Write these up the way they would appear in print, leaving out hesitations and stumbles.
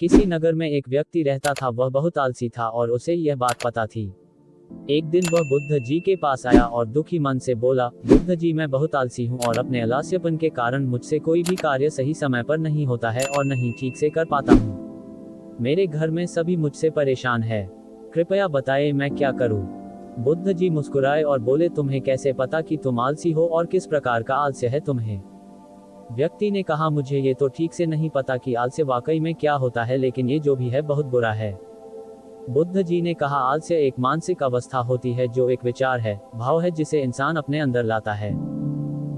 किसी नगर में एक व्यक्ति रहता था। वह बहुत आलसी था और उसे यह बात पता थी। एक दिन वह बुद्ध जी के पास आया और दुखी मन से बोला, बुद्ध जी, मैं बहुत आलसी हूँ और अपने आलस्यपन के कारण मुझसे कोई भी कार्य सही समय पर नहीं होता है और नहीं ठीक से कर पाता हूँ। मेरे घर में सभी मुझसे परेशान है। कृपया बताएं मैं क्या करूँ। बुद्ध जी मुस्कुराए और बोले, तुम्हें कैसे पता कि तुम आलसी हो और किस प्रकार का आलस्य है तुम्हें। व्यक्ति ने कहा, मुझे ये तो ठीक से नहीं पता कि आलस्य वाकई में क्या होता है, लेकिन ये जो भी है बहुत बुरा है। बुद्ध जी ने कहा, आलस्य एक मानसिक अवस्था होती है जो एक विचार है, भाव है जिसे इंसान अपने अंदर लाता है।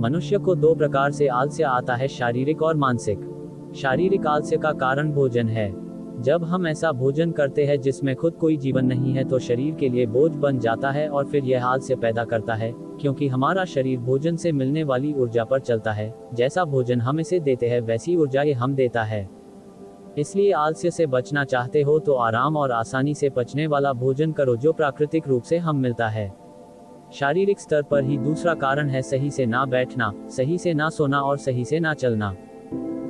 मनुष्य को दो प्रकार से आलस्य आता है, शारीरिक और मानसिक। शारीरिक आलस्य का कारण भोजन है। जब हम ऐसा भोजन करते हैं जिसमें खुद कोई जीवन नहीं है तो शरीर के लिए बोझ बन जाता है और फिर यह आलस्य पैदा करता है, क्योंकि हमारा शरीर भोजन से मिलने वाली ऊर्जा पर चलता है। जैसा भोजन हम इसे देते हैं वैसी ऊर्जा ये हम देता है। इसलिए आलस्य से बचना चाहते हो तो आराम और आसानी से पचने वाला भोजन करो जो प्राकृतिक रूप से हम मिलता है। शारीरिक स्तर पर ही दूसरा कारण है सही से ना बैठना, सही से ना सोना और सही से ना चलना।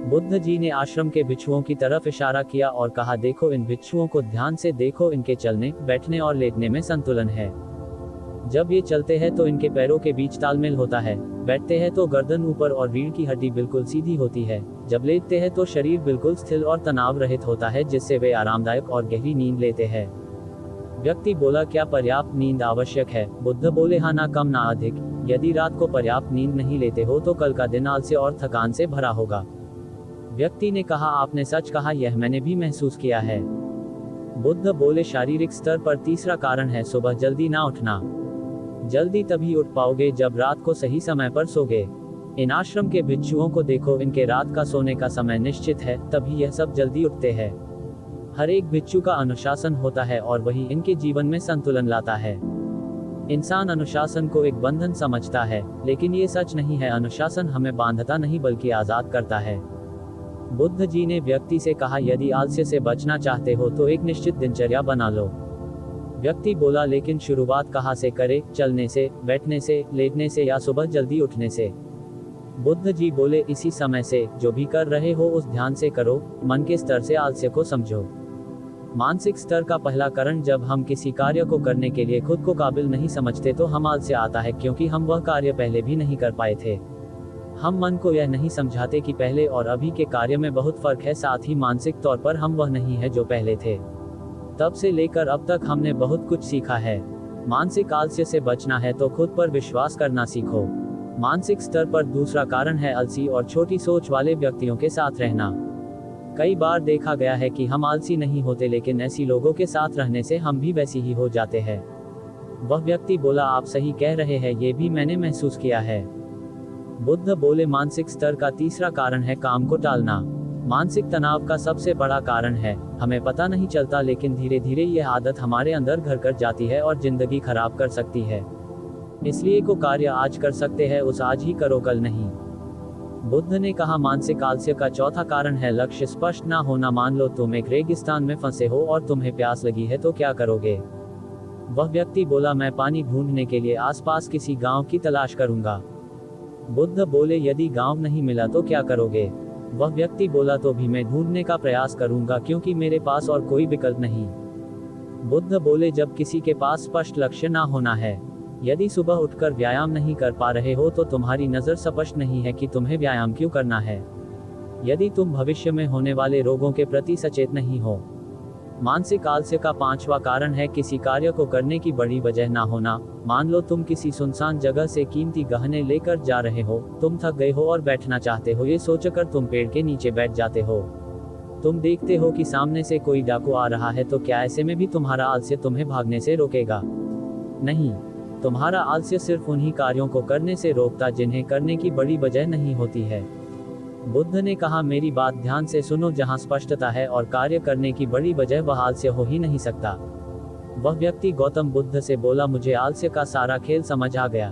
बुद्ध जी ने आश्रम के भिक्षुओं की तरफ इशारा किया और कहा, देखो इन भिक्षुओं को ध्यान से देखो, इनके चलने, बैठने और लेटने में संतुलन है। जब ये चलते हैं तो इनके पैरों के बीच तालमेल होता है, बैठते हैं तो गर्दन ऊपर और रीढ़ की हड्डी बिल्कुल सीधी होती है, जब लेटते हैं तो शरीर बिल्कुल स्थिर और तनाव रहित होता है, जिससे वे आरामदायक और गहरी नींद लेते हैं। व्यक्ति बोला, क्या पर्याप्त नींद आवश्यक है? बुद्ध बोले, हाँ, ना कम ना अधिक। यदि रात को पर्याप्त नींद नहीं लेते हो तो कल का दिन आलस्य और थकान से भरा होगा। व्यक्ति ने कहा, आपने सच कहा, यह मैंने भी महसूस किया है। बुद्ध बोले, शारीरिक स्तर पर तीसरा कारण है सुबह जल्दी ना उठना। जल्दी तभी उठ पाओगे जब रात को सही समय पर सोगे। इन आश्रम के भिक्षुओं को देखो, इनके रात का सोने का समय निश्चित है, तभी यह सब जल्दी उठते हैं। हर एक भिक्षु का अनुशासन होता है और वही इनके जीवन में संतुलन लाता है। इंसान अनुशासन को एक बंधन समझता है, लेकिन ये सच नहीं है। अनुशासन हमें बांधता नहीं बल्कि आजाद करता है। बुद्ध जी ने व्यक्ति से कहा, यदि आलस्य से बचना चाहते हो तो एक निश्चित दिनचर्या बना लो। व्यक्ति बोला, लेकिन शुरुआत कहाँ से करें? चलने से, बैठने से, लेटने से या सुबह जल्दी उठने से? बुद्ध जी बोले, इसी समय से। जो भी कर रहे हो उस ध्यान से करो, मन के स्तर से आलस्य को समझो। मानसिक स्तर का पहला कारण, जब हम किसी कार्य को करने के लिए खुद को काबिल नहीं समझते तो हम आलस्य आता है, क्योंकि हम वह कार्य पहले भी नहीं कर पाए थे। हम मन को यह नहीं समझाते कि पहले और अभी के कार्य में बहुत फर्क है, साथ ही मानसिक तौर पर हम वह नहीं है जो पहले थे। तब से लेकर अब तक हमने बहुत कुछ सीखा है। मानसिक आलस्य से बचना है तो खुद पर विश्वास करना सीखो। मानसिक स्तर पर दूसरा कारण है आलसी और छोटी सोच वाले व्यक्तियों के साथ रहना। कई बार देखा गया है कि हम आलसी नहीं होते, लेकिन ऐसी लोगों के साथ रहने से हम भी वैसी ही हो जाते हैं। वह व्यक्ति बोला, आप सही कह रहे हैं, ये भी मैंने महसूस किया है। बुद्ध बोले, मानसिक स्तर का तीसरा कारण है काम को टालना। मानसिक तनाव का सबसे बड़ा कारण है, हमें पता नहीं चलता, लेकिन धीरे धीरे यह आदत हमारे अंदर घर कर जाती है और जिंदगी खराब कर सकती है। इसलिए को कार्य आज कर सकते हैं उस आज ही करो, कल नहीं। बुद्ध ने कहा, मानसिक आलस्य का चौथा कारण है लक्ष्य स्पष्ट ना होना। मान लो तुम एक रेगिस्तान में फंसे हो और तुम्हें प्यास लगी है तो क्या करोगे? वह व्यक्ति बोला, मैं पानी ढूंढने के लिए आसपास किसी गांव की तलाश करूंगा। बुद्ध बोले, यदि गांव नहीं मिला तो क्या करोगे? वह व्यक्ति बोला, तो भी मैं ढूंढने का प्रयास करूंगा, क्योंकि मेरे पास और कोई विकल्प नहीं। बुद्ध बोले, जब किसी के पास स्पष्ट लक्ष्य ना होना है, यदि सुबह उठकर व्यायाम नहीं कर पा रहे हो तो तुम्हारी नजर स्पष्ट नहीं है कि तुम्हें व्यायाम क्यों करना है। यदि तुम भविष्य में होने वाले रोगों के प्रति सचेत नहीं हो। मानसिक आलस्य का पांचवा कारण है किसी कार्य को करने की बड़ी वजह ना होना। मान लो तुम किसी सुनसान जगह से कीमती गहने लेकर जा रहे हो, तुम थक गए हो और बैठना चाहते हो, ये सोचकर तुम पेड़ के नीचे बैठ जाते हो। तुम देखते हो कि सामने से कोई डाकू आ रहा है, तो क्या ऐसे में भी तुम्हारा आलस्य तुम्हें भागने से रोकेगा? नहीं, तुम्हारा आलस्य सिर्फ उन्हीं कार्यों को करने से रोकता जिन्हें करने की बड़ी वजह नहीं होती है। बुद्ध ने कहा, मेरी बात ध्यान से सुनो, जहां स्पष्टता है और कार्य करने की बड़ी वजह, वह आलस्य हो ही नहीं सकता। वह व्यक्ति गौतम बुद्ध से बोला, मुझे आलस्य का सारा खेल समझ आ गया।